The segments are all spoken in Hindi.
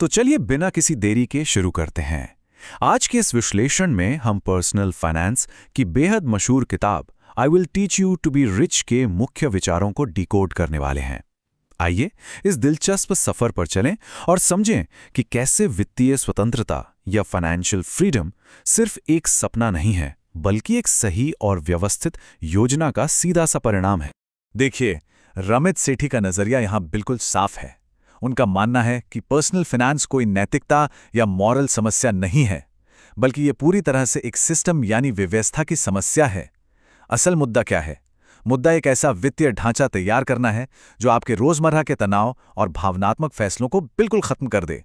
तो चलिए बिना किसी देरी के शुरू करते हैं। आज के इस विश्लेषण में हम पर्सनल फाइनेंस की बेहद मशहूर किताब I will teach you to be rich के मुख्य विचारों को डिकोड करने वाले हैं। आइए इस दिलचस्प सफर पर चलें और समझें कि कैसे वित्तीय स्वतंत्रता या फाइनेंशियल फ्रीडम सिर्फ एक सपना नहीं है, बल्कि एक सही और व्यवस्थित योजना का सीधा सा परिणाम है। देखिए, रमित सेठी का नजरिया यहां बिल्कुल साफ है। उनका मानना है कि पर्सनल फाइनेंस कोई नैतिकता या मॉरल समस्या नहीं है, बल्कि ये पूरी तरह से एक सिस्टम यानी व्यवस्था की समस्या है। असल मुद्दा क्या है? मुद्दा एक ऐसा वित्तीय ढांचा तैयार करना है जो आपके रोजमर्रा के तनाव और भावनात्मक फैसलों को बिल्कुल खत्म कर दे।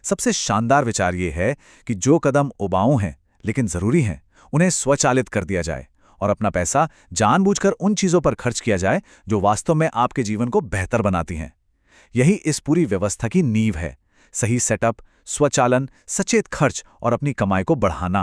सबसे शानदार विचार ये है कि जो कदम उबाऊ हैं लेकिन जरूरी हैं, उन्हें स्वचालित कर दिया जाए और अपना पैसा जानबूझकर उन चीजों पर खर्च किया जाए जो वास्तव में आपके जीवन को बेहतर बनाती हैं। यही इस पूरी व्यवस्था की नींव है। सही सेटअप, स्वचालन, सचेत खर्च और अपनी कमाई को बढ़ाना।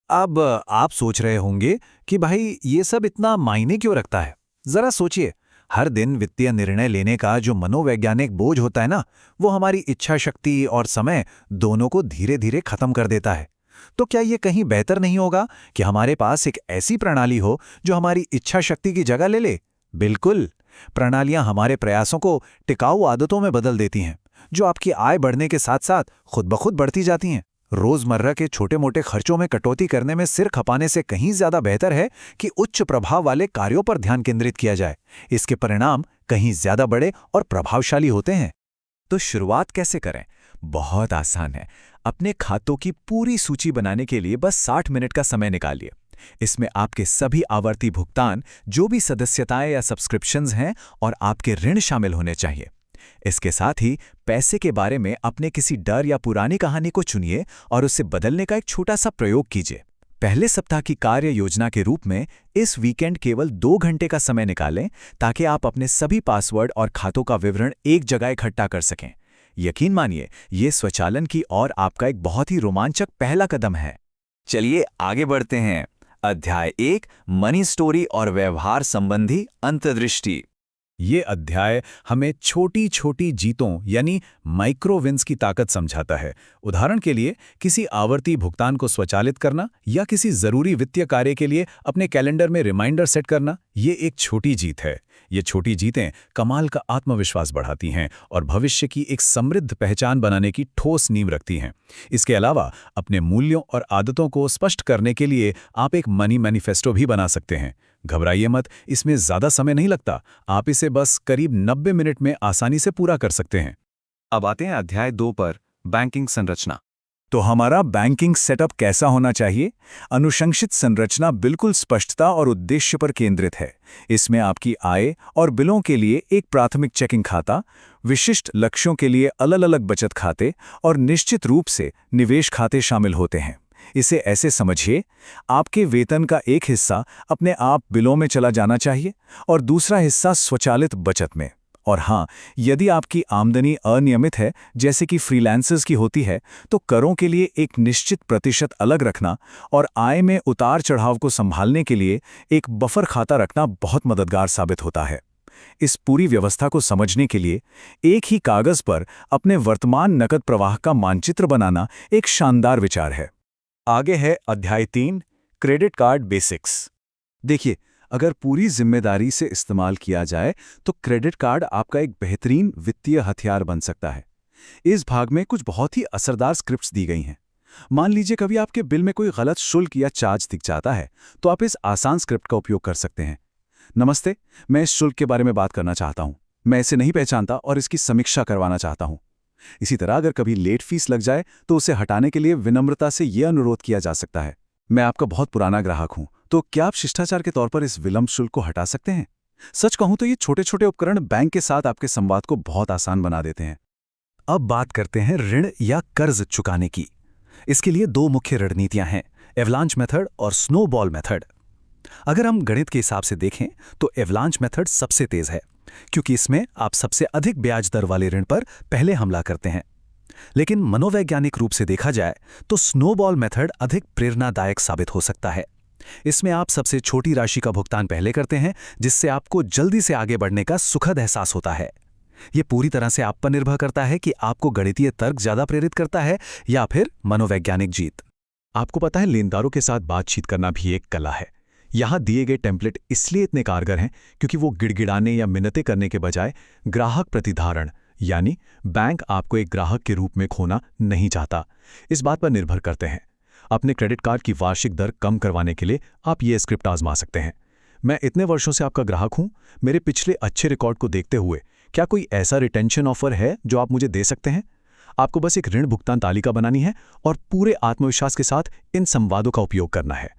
अब आप सोच रहे होंगे कि भाई ये सब इतना मायने क्यों रखता है? जरा सोचिए, हर दिन वित्तीय निर्णय लेने का जो मनोवैज्ञानिक बोझ होता है ना, वो हमारी इच्छा शक्ति और समय दोनों को धीरे धीरे खत्म कर देता है। तो क्या ये कहीं बेहतर नहीं होगा कि हमारे पास एक ऐसी प्रणाली हो जो हमारी इच्छा शक्ति की जगह ले ले? बिल्कुल। प्रणालियां हमारे प्रयासों को टिकाऊ आदतों में बदल देती हैं, जो आपकी आय बढ़ने के साथ साथ खुद ब खुद बढ़ती जाती हैं। रोजमर्रा के छोटे मोटे खर्चों में कटौती करने में सिर खपाने से कहीं ज्यादा बेहतर है कि उच्च प्रभाव वाले कार्यों पर ध्यान केंद्रित किया जाए। इसके परिणाम कहीं ज्यादा बड़े और प्रभावशाली होते हैं। तो शुरुआत कैसे करें? बहुत आसान है। अपने खातों की पूरी सूची बनाने के लिए बस 60 मिनट का समय निकालिए। इसमें आपके सभी आवर्ती भुगतान, जो भी सदस्यताएं या सब्सक्रिप्शंस हैं, और आपके ऋण शामिल होने चाहिए। इसके साथ ही पैसे के बारे में अपने किसी डर या पुरानी कहानी को चुनिए और उसे बदलने का एक छोटा सा प्रयोग कीजिए। पहले सप्ताह की कार्य योजना के रूप में इस वीकेंड केवल 2 घंटे का समय निकालें, ताकि आप अपने सभी पासवर्ड और खातों का विवरण एक जगह इकट्ठा कर सकें। यकीन मानिए, ये स्वचालन की ओर आपका एक बहुत ही रोमांचक पहला कदम है। चलिए आगे बढ़ते हैं। अध्याय 1, मनी स्टोरी और व्यवहार संबंधी अंतर्दृष्टि। ये अध्याय हमें छोटी छोटी जीतों यानी माइक्रो विन्स की ताकत समझाता है। उदाहरण के लिए, किसी आवर्ती भुगतान को स्वचालित करना या किसी जरूरी वित्तीय कार्य के लिए अपने कैलेंडर में रिमाइंडर सेट करना, ये एक छोटी जीत है। ये छोटी जीतें कमाल का आत्मविश्वास बढ़ाती हैं और भविष्य की एक समृद्ध पहचान बनाने की ठोस नींव रखती हैं। इसके अलावा अपने मूल्यों और आदतों को स्पष्ट करने के लिए आप एक मनी मैनिफेस्टो भी बना सकते हैं। घबराइए मत, इसमें ज्यादा समय नहीं लगता। आप इसे बस करीब 90 मिनट में आसानी से पूरा कर सकते हैं। अब आते हैं अध्याय 2 पर, बैंकिंग संरचना। तो हमारा बैंकिंग सेटअप कैसा होना चाहिए? अनुशंसित संरचना बिल्कुल स्पष्टता और उद्देश्य पर केंद्रित है। इसमें आपकी आय और बिलों के लिए एक प्राथमिक चेकिंग खाता, विशिष्ट लक्ष्यों के लिए अलग अलग बचत खाते और निश्चित रूप से निवेश खाते शामिल होते हैं। इसे ऐसे समझिए, आपके वेतन का एक हिस्सा अपने आप बिलों में चला जाना चाहिए और दूसरा हिस्सा स्वचालित बचत में। और हाँ, यदि आपकी आमदनी अनियमित है, जैसे कि फ्रीलांसर्स की होती है, तो करों के लिए एक निश्चित प्रतिशत अलग रखना और आय में उतार चढ़ाव को संभालने के लिए एक बफर खाता रखना बहुत मददगार साबित होता है। इस पूरी व्यवस्था को समझने के लिए एक ही कागज पर अपने वर्तमान नकद प्रवाह का मानचित्र बनाना एक शानदार विचार है। आगे है अध्याय 3, क्रेडिट कार्ड बेसिक्स। देखिए, अगर पूरी जिम्मेदारी से इस्तेमाल किया जाए तो क्रेडिट कार्ड आपका एक बेहतरीन वित्तीय हथियार बन सकता है। इस भाग में कुछ बहुत ही असरदार स्क्रिप्ट्स दी गई हैं। मान लीजिए कभी आपके बिल में कोई गलत शुल्क या चार्ज दिख जाता है, तो आप इस आसान स्क्रिप्ट का उपयोग कर सकते हैं। नमस्ते, मैं इस शुल्क के बारे में बात करना चाहता हूं। मैं इसे नहीं पहचानता और इसकी समीक्षा करवाना चाहता हूं। इसी तरह अगर कभी लेट फीस लग जाए तो उसे हटाने के लिए विनम्रता से यह अनुरोध किया जा सकता है, मैं आपका बहुत पुराना ग्राहक हूं, तो क्या आप शिष्टाचार के तौर पर इस विलंब शुल्क को हटा सकते हैं? सच कहूं तो ये छोटे छोटे उपकरण बैंक के साथ आपके संवाद को बहुत आसान बना देते हैं। अब बात करते हैं ऋण या कर्ज चुकाने की। इसके लिए 2 मुख्य रणनीतियां हैं, एवलांच मेथड और स्नोबॉल मेथड। अगर हम गणित के हिसाब से देखें तो एवलांच मेथड सबसे तेज है, क्योंकि इसमें आप सबसे अधिक ब्याज दर वाले ऋण पर पहले हमला करते हैं। लेकिन मनोवैज्ञानिक रूप से देखा जाए तो स्नोबॉल मेथड अधिक प्रेरणादायक साबित हो सकता है। इसमें आप सबसे छोटी राशि का भुगतान पहले करते हैं, जिससे आपको जल्दी से आगे बढ़ने का सुखद एहसास होता है। ये पूरी तरह से आप पर निर्भर करता है कि आपको गणितीय तर्क ज्यादा प्रेरित करता है या फिर मनोवैज्ञानिक जीत। आपको पता है, लेनदारों के साथ बातचीत करना भी एक कला है। यहाँ दिए गए टेम्पलेट इसलिए इतने कारगर हैं क्योंकि वो गिड़गिड़ाने या मिन्नतें करने के बजाय ग्राहक प्रतिधारण, यानी बैंक आपको एक ग्राहक के रूप में खोना नहीं चाहता, इस बात पर निर्भर करते हैं। अपने क्रेडिट कार्ड की वार्षिक दर कम करवाने के लिए आप ये स्क्रिप्ट आजमा सकते हैं। मैं इतने वर्षों से आपका ग्राहक हूं, मेरे पिछले अच्छे रिकॉर्ड को देखते हुए क्या कोई ऐसा रिटेंशन ऑफर है जो आप मुझे दे सकते हैं? आपको बस एक ऋण भुगतान तालिका बनानी है और पूरे आत्मविश्वास के साथ इन संवादों का उपयोग करना है।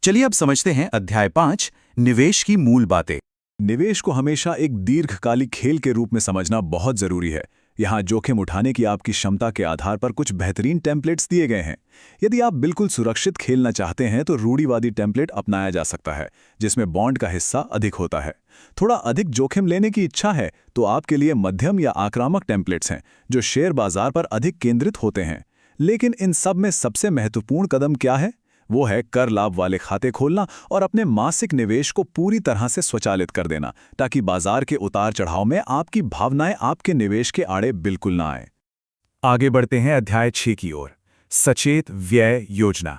चलिए अब समझते हैं अध्याय 5, निवेश की मूल बातें। निवेश को हमेशा एक दीर्घकालिक खेल के रूप में समझना बहुत जरूरी है। यहाँ जोखिम उठाने की आपकी क्षमता के आधार पर कुछ बेहतरीन टेम्पलेट्स दिए गए हैं। यदि आप बिल्कुल सुरक्षित खेलना चाहते हैं तो रूढ़िवादी टेम्पलेट अपनाया जा सकता है, जिसमें बॉन्ड का हिस्सा अधिक होता है। थोड़ा अधिक जोखिम लेने की इच्छा है तो आपके लिए मध्यम या आक्रामक टेम्पलेट्स हैं, जो शेयर बाजार पर अधिक केंद्रित होते हैं। लेकिन इन सब में सबसे महत्वपूर्ण कदम क्या है? वो है कर लाभ वाले खाते खोलना और अपने मासिक निवेश को पूरी तरह से स्वचालित कर देना, ताकि बाजार के उतार चढ़ाव में आपकी भावनाएं आपके निवेश के आड़े बिल्कुल ना आए। आगे बढ़ते हैं अध्याय 6 की ओर, सचेत व्यय योजना।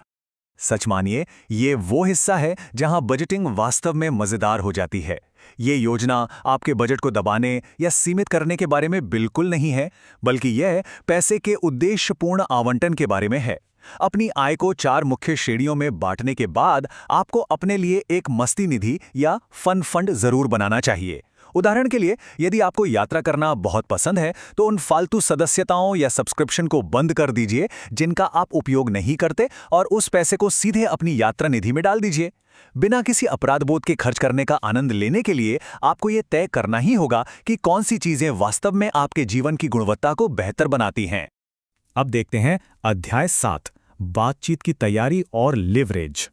सच मानिए, ये वो हिस्सा है जहां बजटिंग वास्तव में मजेदार हो जाती है। ये योजना आपके बजट को दबाने या सीमित करने के बारे में बिल्कुल नहीं है, बल्कि यह पैसे के उद्देश्यपूर्ण आवंटन के बारे में है। अपनी आय को 4 मुख्य श्रेणियों में बांटने के बाद आपको अपने लिए एक मस्ती निधि या फन फंड जरूर बनाना चाहिए। उदाहरण के लिए, यदि आपको यात्रा करना बहुत पसंद है तो उन फालतू सदस्यताओं या सब्सक्रिप्शन को बंद कर दीजिए जिनका आप उपयोग नहीं करते, और उस पैसे को सीधे अपनी यात्रा निधि में डाल दीजिए। बिना किसी अपराधबोध के खर्च करने का आनंद लेने के लिए आपको यह तय करना ही होगा कि कौन सी चीजें वास्तव में आपके जीवन की गुणवत्ता को बेहतर बनाती हैं। अब देखते हैं अध्याय 7, बातचीत की तैयारी और लिवरेज।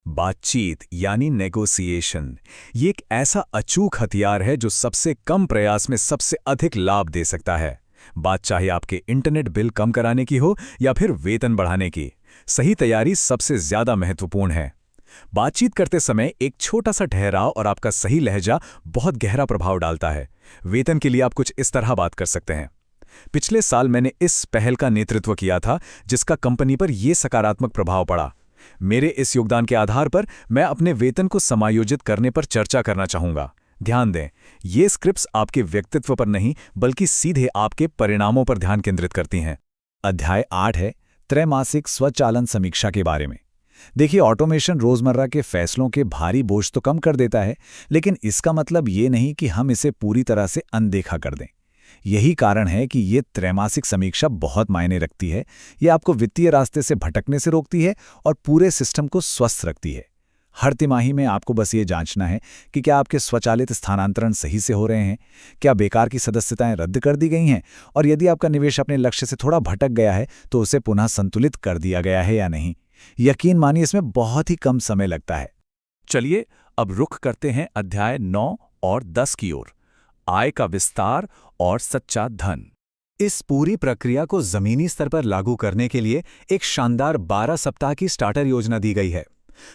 बातचीत यानी नेगोशिएशन, ये एक ऐसा अचूक हथियार है जो सबसे कम प्रयास में सबसे अधिक लाभ दे सकता है। बात चाहे आपके इंटरनेट बिल कम कराने की हो या फिर वेतन बढ़ाने की, सही तैयारी सबसे ज्यादा महत्वपूर्ण है। बातचीत करते समय एक छोटा सा ठहराव और आपका सही लहजा बहुत गहरा प्रभाव डालता है। वेतन के लिए आप कुछ इस तरह बात कर सकते हैं: पिछले साल मैंने इस पहल का नेतृत्व किया था जिसका कंपनी पर यह सकारात्मक प्रभाव पड़ा। मेरे इस योगदान के आधार पर मैं अपने वेतन को समायोजित करने पर चर्चा करना चाहूंगा। ध्यान दें, ये स्क्रिप्ट्स आपके व्यक्तित्व पर नहीं बल्कि सीधे आपके परिणामों पर ध्यान केंद्रित करती हैं। अध्याय 8 है त्रैमासिक स्वचालन समीक्षा के बारे में। देखिए, ऑटोमेशन रोजमर्रा के फैसलों के भारी बोझ तो कम कर देता है, लेकिन इसका मतलब ये नहीं कि हम इसे पूरी तरह से अनदेखा कर दें। यही कारण है कि ये त्रैमासिक समीक्षा बहुत मायने रखती है। ये आपको वित्तीय रास्ते से भटकने से रोकती है और पूरे सिस्टम को स्वस्थ रखती है। हर तिमाही में आपको बस ये जांचना है कि क्या आपके स्वचालित स्थानांतरण सही से हो रहे हैं, क्या बेकार की सदस्यताएं रद्द कर दी गई हैं, और यदि आपका निवेश अपने लक्ष्य से थोड़ा भटक गया है तो उसे पुनः संतुलित कर दिया गया है या नहीं। यकीन मानिए, इसमें बहुत ही कम समय लगता है। चलिए अब रुख करते हैं अध्याय 9 और 10 की ओर, आय का विस्तार और सच्चा धन। इस पूरी प्रक्रिया को जमीनी स्तर पर लागू करने के लिए एक शानदार 12 सप्ताह की स्टार्टर योजना दी गई है।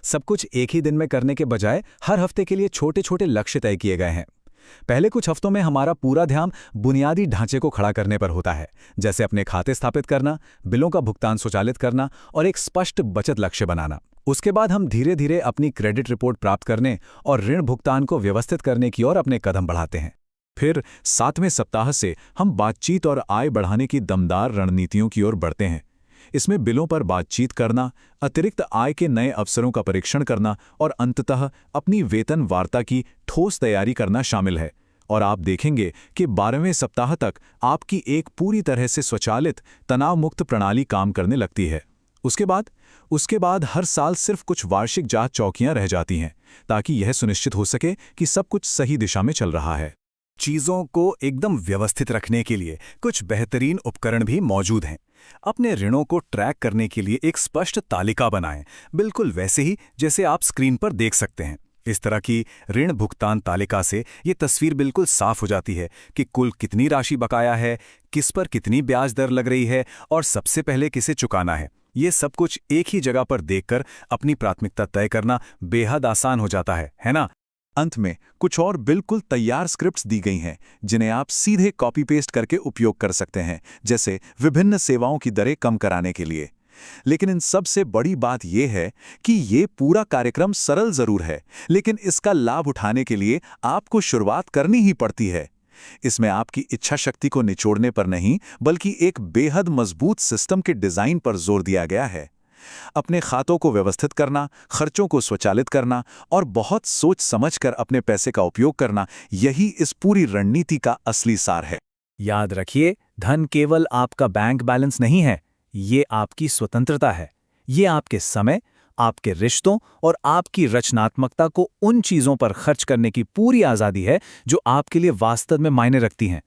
सब कुछ एक ही दिन में करने के बजाय हर हफ्ते के लिए छोटे छोटे लक्ष्य तय किए गए हैं। पहले कुछ हफ्तों में हमारा पूरा ध्यान बुनियादी ढांचे को खड़ा करने पर होता है, जैसे अपने खाते स्थापित करना, बिलों का भुगतान स्वचालित करना और एक स्पष्ट बचत लक्ष्य बनाना। उसके बाद हम धीरे धीरे अपनी क्रेडिट रिपोर्ट प्राप्त करने और ऋण भुगतान को व्यवस्थित करने की ओर अपने कदम बढ़ाते हैं। फिर 7वें सप्ताह से हम बातचीत और आय बढ़ाने की दमदार रणनीतियों की ओर बढ़ते हैं। इसमें बिलों पर बातचीत करना, अतिरिक्त आय के नए अवसरों का परीक्षण करना और अंततः अपनी वेतन वार्ता की ठोस तैयारी करना शामिल है। और आप देखेंगे कि 12वें सप्ताह तक आपकी एक पूरी तरह से स्वचालित, तनाव मुक्त प्रणाली काम करने लगती है। उसके बाद हर साल सिर्फ कुछ वार्षिक जांच चौकियां रह जाती हैं, ताकि यह सुनिश्चित हो सके कि सब कुछ सही दिशा में चल रहा है। चीजों को एकदम व्यवस्थित रखने के लिए कुछ बेहतरीन उपकरण भी मौजूद हैं। अपने ऋणों को ट्रैक करने के लिए एक स्पष्ट तालिका बनाएं, बिल्कुल वैसे ही जैसे आप स्क्रीन पर देख सकते हैं। इस तरह की ऋण भुगतान तालिका से ये तस्वीर बिल्कुल साफ हो जाती है कि कुल कितनी राशि बकाया है, किस पर कितनी ब्याज दर लग रही है और सबसे पहले किसे चुकाना है। ये सब कुछ एक ही जगह पर देखकर अपनी प्राथमिकता तय करना बेहद आसान हो जाता है ना? अंत में कुछ और बिल्कुल तैयार स्क्रिप्ट्स दी गई हैं जिन्हें आप सीधे कॉपी पेस्ट करके उपयोग कर सकते हैं, जैसे विभिन्न सेवाओं की दरें कम कराने के लिए। लेकिन इन सबसे बड़ी बात यह है कि ये पूरा कार्यक्रम सरल जरूर है, लेकिन इसका लाभ उठाने के लिए आपको शुरुआत करनी ही पड़ती है। इसमें आपकी इच्छा शक्ति को निचोड़ने पर नहीं, बल्कि एक बेहद मजबूत सिस्टम के डिजाइन पर जोर दिया गया है। अपने खातों को व्यवस्थित करना, खर्चों को स्वचालित करना और बहुत सोच समझकर अपने पैसे का उपयोग करना, यही इस पूरी रणनीति का असली सार है। याद रखिए, धन केवल आपका बैंक बैलेंस नहीं है, ये आपकी स्वतंत्रता है। ये आपके समय, आपके रिश्तों और आपकी रचनात्मकता को उन चीजों पर खर्च करने की पूरी आजादी है जो आपके लिए वास्तव में मायने रखती हैं।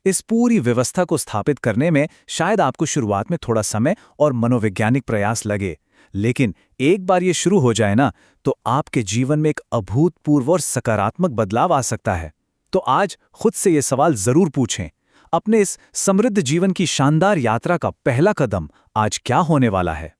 इस पूरी व्यवस्था को स्थापित करने में शायद आपको शुरुआत में थोड़ा समय और मनोवैज्ञानिक प्रयास लगे, लेकिन एक बार ये शुरू हो जाए ना, तो आपके जीवन में एक अभूतपूर्व और सकारात्मक बदलाव आ सकता है। तो आज खुद से ये सवाल जरूर पूछें, अपने इस समृद्ध जीवन की शानदार यात्रा का पहला कदम आज क्या होने वाला है।